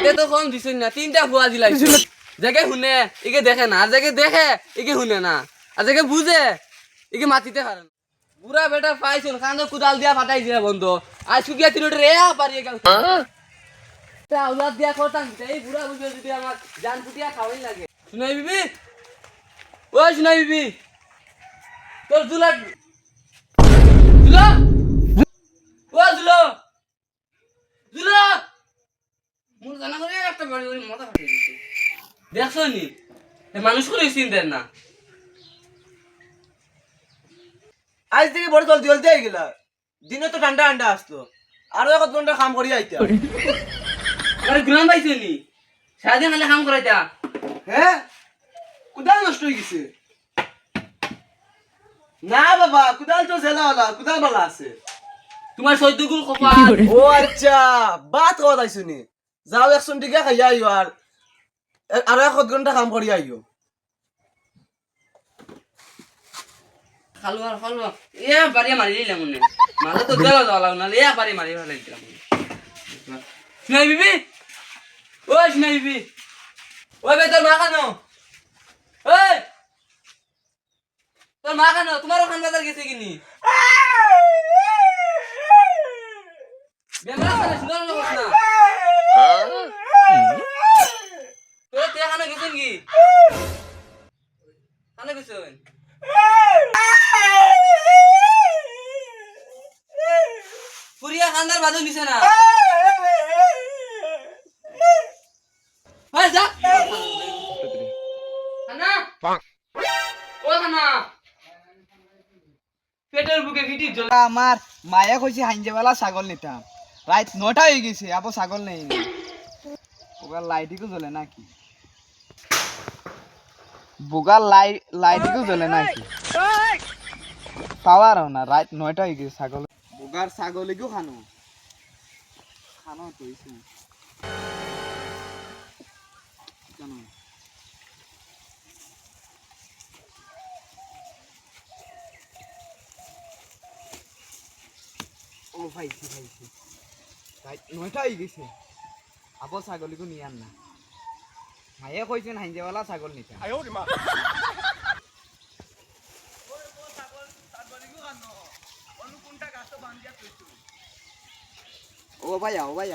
এ তো কম দিছেন না, তিনটা ফুয়া দিলাইছো। জায়গায় শুনে একে দেখে না, আর জায়গায় দেখে একে শুনে না, আর জায়গায় বুঝে একে মাতিতে পারে না। বুড়া বেটা পাইছেন কান্দে কুদাল দিয়া ফাটাই দিয়া বন্ধ। আজ সুকিয়া তিনটে রে পারিয়ে গেল। তা আউলাদ দিয়া করতাম এই বুড়া বুঝে যদি আমার জান ফুটিয়া খাওয়াই লাগে। শুনাই বিবি, ও শুনাই বিবি, তোর জুলা জুলা ও জুলো জুলো মোর জানা করে একটা বাড়ি বাড়ি মাথা ফাটিয়ে দিচ্ছে। দেখছো নি মানুষ করে চিনতেন না। আজ থেকে বড় জলদি জলদি হয়ে গেল। দিনে তো ঠান্ডা ঠান্ডা আসতো, আরো 1 ঘন্টা কাম করি আইতা। আরে গ্রাম পাইছে নি সারাদিন খালি কাম করাইতা। হ্যাঁ, কুদাল নষ্ট হয়ে গেছে। না বাবা, কুদাল তো জেলাওয়ালা, কুদাল বালা আছে। তোমার সৈদ্যগুল কপাল। ও আচ্ছা, বাত কথা আইছো নি। যাও 100 টিকা খাইয়া আইও, আর আরো 1 ঘন্টা কাম করি আইও। খালো আর খালো এ বাড়িয়ে মারি দিলাম মনে মাঝে তো গেল যাওয়া লাগলো না, এ বাড়ি মারি ফেলাই দিলাম। শুনাই বিবি, ও শুনাই বিবি, ওই বে তোর মা খানো, ওই তোর মা খানো, তোমারও খান বাজার গেছে কিনি বেমার আছে না, শুনার লোক না তোর তে খানো গেছেন কি খানো গেছেন পুরিয়া খান্দার বাজু নিছে না। যা খানা ও খানা পেটের বুকে ফিটি জল। আমার মায়া কইছে হাইঞ্জেবেলা ছাগল নিতাম, রাত 9টা হয়ে গেছে আবার ছাগল নেই। ওগার লাইটিকও জ্বলে নাকি, বুগার লাইটিকও জ্বলে নাকি পাওয়ার না। রাত 9টা হয়ে গেছে, ছাগল বুগার ছাগলিকেও খানো খানো তো কেন। ও ভাইছি রাত 9টা হয়ে গেছে, আবার ছাগলিকেও নিয়ে আন না। মায়ে কইছেন হাইঞ্জেওয়ালা ছাগল নিতাম। ও ভাই আও ও ভাই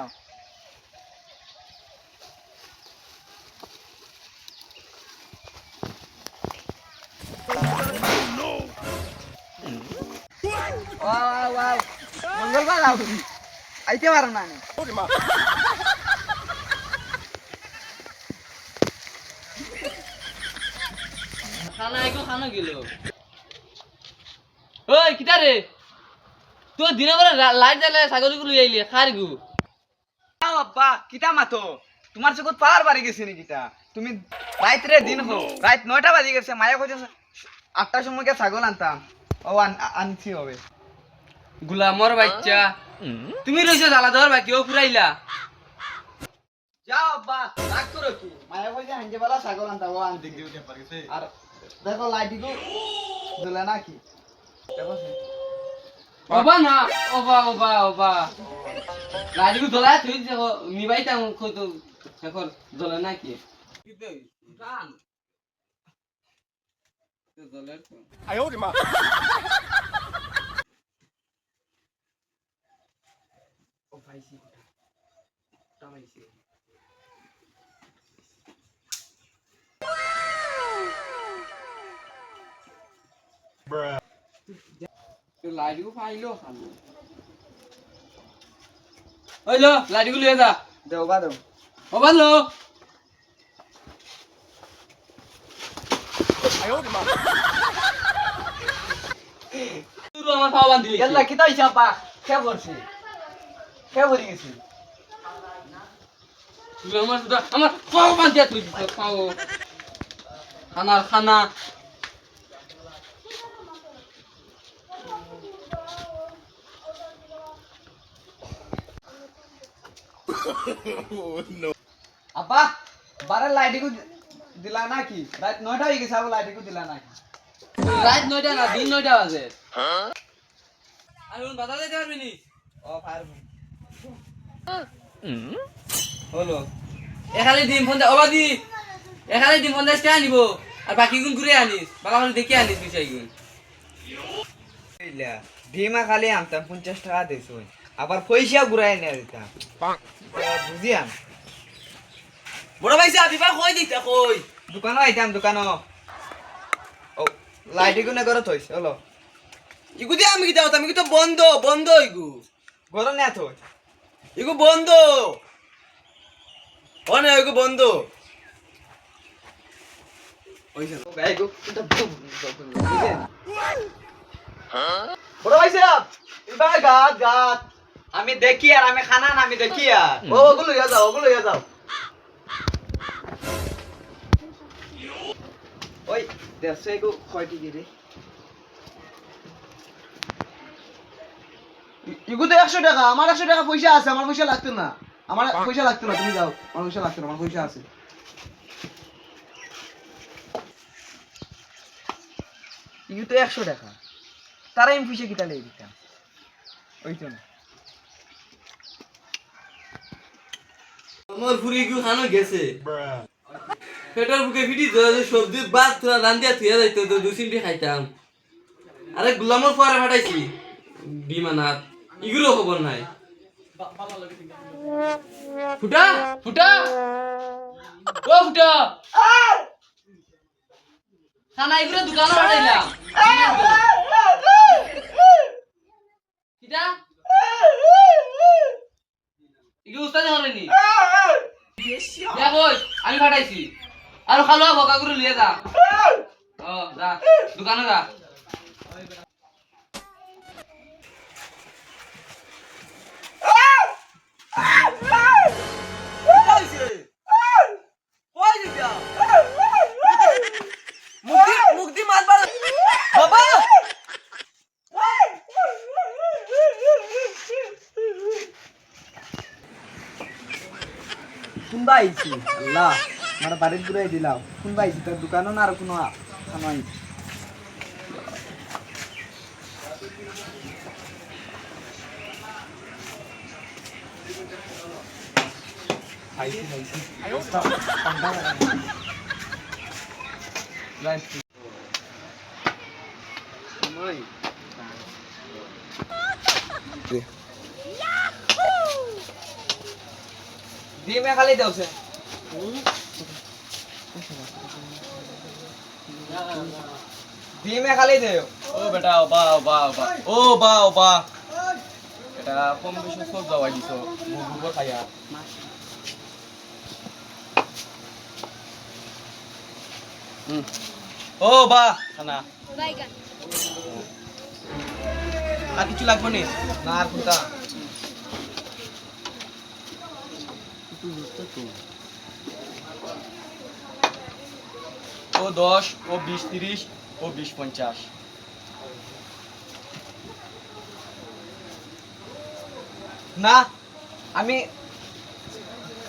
আও। ওয়াও মঙ্গলবার আও, আইতে পারো না আমি। খানা এগো খানা গেল। ওই কিটা রে তুই দিনে বেলা লাইট জ্বালে ছাগলগুলো আইলি খার গু। আব্বা কিতা মাতো, তোমার চোখত পাওয়ার বাড়ি গেছে নি কিতা? তুমি রাত রে দিন হো, রাত 9টা বাজে গেছে। মায়া কইছে 8টার সময় কে ছাগল আনতাম, ও আনছি হবে। গুলামর বাচ্চা তুমি রইছো জ্বালা দেওয়ার বাকি ও পুরাইলা। যাও আব্বা, রাগ করো কি? মায়া কইছে হাঁজে বেলা ছাগল আনতাম, ও আনছি। আর দেখো লাইটিকো জ্বলে নাকি দেখো। ওবা না ওবা লাইটগু জ্বলা তুই দেখো নিবাইতাম কইতো এখন জ্বলে নাকি গান জ্বলে তো ও ভাইছি টামাইছি। লাইটগু ফাইলো খালো ওইলো লাইটগু লিয়ে যা দেও বা দেও। ওবা লো তুই আমার খাওয়া বান্ধি গেল্লা কিতা হইছে আব্বা? কে করছে? কে বলি গেছে? তুই আমার খাওয়া বান্ধিয়া তুই খাও খানা আব্বা বারে লাইটিকো দিলা নাকি? রাত 9টা হয়ে গেছে, আবার লাইটিকো দিলা নাকি? রাত 9টা না দিন 9টা বাজে। আর এখন বাধা দিতে পারবি নি ও পারবো হলো এখানে ডিম ফোন ওবা দি এখানে ডিম ফোন দেশটা আনিব আর বাকি গুণ ঘুরে আনিস বালা করে দেখে আনিস বিষয় গুণ ভীমা খালি আনতাম 50 টাকা দিছ আবার পয়সা ঘুরাই না দিতাম বুঝিয়াম বড় ভাই সাহেব দিবা কই দিতা কই দোকানও আইতাম দোকানও ও লাইট গুনে করে থইছ হলো ইগু দি আমি কি দাও আমি কি তো বন্ধ বন্ধ ইগু গরম না থই ইগু বন্ধ অনে ইগু বন্ধ ওইসা গাই গো বড় ভাই সাহেব ইবা গাত গাত আমি দেখি আর আমি খানা না আমি দেখি আর ওগুলো ইয়া যাও ওগুলো ইয়া যাও ওই দেড়শো গো কয়টি দিরে ইগু তো 100 টাকা আমার 100 টাকা পয়সা আছে আমার পয়সা লাগতো না আমার পয়সা লাগতো না তুমি যাও আমার পয়সা লাগতো না আমার পয়সা আছে ইউ তো 100 টাকা তারা আমি পয়সা কিটা লেগে দিতাম ওই তো না আমার ফুরি গু খানো গেছে পেটর বুকে ফিটি তো সবজি বাদ তোরা রান্দিয়া থুয়া যাইতো তো 2-3টি খাইতাম আরে গুলামর পরে ফাটাইছি বিমানাত ইগুলো খবর নাই ফুটা ফুটা ও ফুটা খানা ইগুলো দোকানে ফাটাইলাম কিটা ইগুলো উস্তাদ হরেনি দেখো আমি ফাটাইছি আর খালো বকা করে লিয়ে যা ও যা দোকানে যা মুক্তি মারবার বাবা কোনবা আইছি আল্লাহ আমার বাড়ির ঘুরাই দিলাম কোনবা আইছি তার দোকানও না আর কোনো খানো আইছি ডিমে খালি দেওছে ডিমে খালি দেও ও বেটা বা বা বা ও বা বা এটা কম বেশি সব যাওয়াই দিছো মুগুর খাইয়া ও বা খানা আর কিছু লাগবে নি না আর কোনটা ও 10 ও 20 30 ও 20 50 না আমি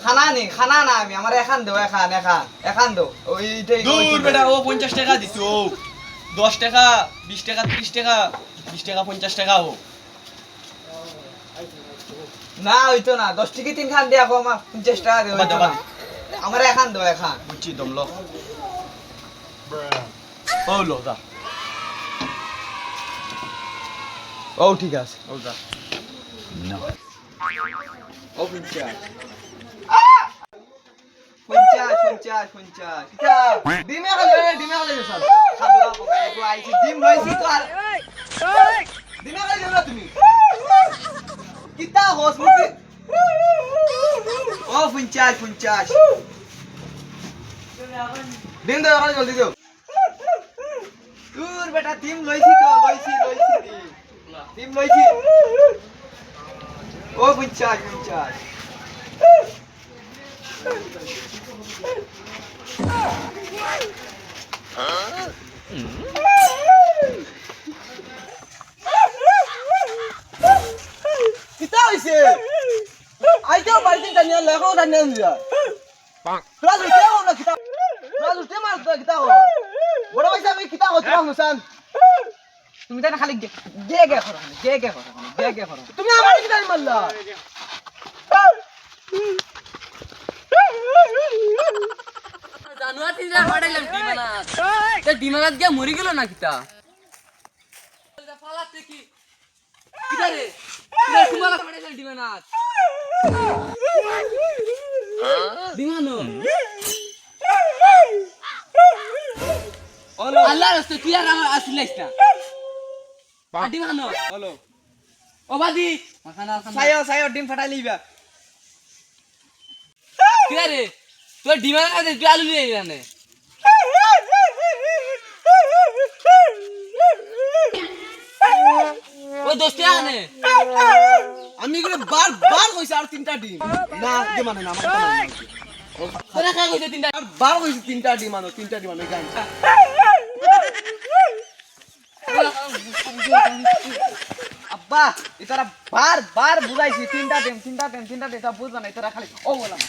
খানা না আমি আমার এখান দেও এখান দেও ওইটাই দূর বেটা ও 50 টাকা দিছো ও 10 টাকা 20 টাকা 30 টাকা 20 টাকা 50 টাকা ও না হইতো না 10 টিকি 3 খান দিয়া কো আমার 50 টাকা দেও বাবা, বাবা। আমার এখান দেও এখান বুঝছি দমলো ও লো যা ও ঠিক আছে ও যা ও 50 ডিমে খালি গেছাল খাবো বাবা আইছি ডিম লইছি তো আর ডিমে খালি যাও না তুমি কিতা হোস মুতি ও 50 ডিম দাও খালি জলদি দাও দূর বেটা ডিম লইছি ডিম লইছি ও 50 কিতা হইছে আইতাও বাড়িতে জানিয়া লেখো জানিয়া দিয়া ক্লাস উঠে না কিতা ক্লাস উঠে মার কিতা হো বড় ভাই আমি কিতা হচ্ছে মুসান তুমি তাই না খালি গে গে করো তুমি আমার কি টাইম মারলা জানুয়ারি তিনটা পাঠাইলাম ডিমানাত তে ডিমানাত গিয়া মরি গেল না কিতা পালাতে কি কিতা রে তোমালা পাঠাইলাম ডিমানাত ডিমানো হলো আল্লাহ রাস্তা তুই আর আমার আসিলাইস না ডিমানো হলো ও বাদি মাখানা খানা সায়ো ডিম ফাটাই লিবা কিতা রে তুই ডিমানাত আছে তুই আলু নিয়ে জানে ও দোস্তে আনে আমি এগুলো বার কইছি আর তিনটা ডিম না যে মানে না আমার তোরা খাই কইছে তিনটা বার কইছি তিনটা ডিম আনো গান আব্বা এটারা বার বুঝাইছি তিনটা টেম সব বুঝবা না এটারা খালি ও বললাম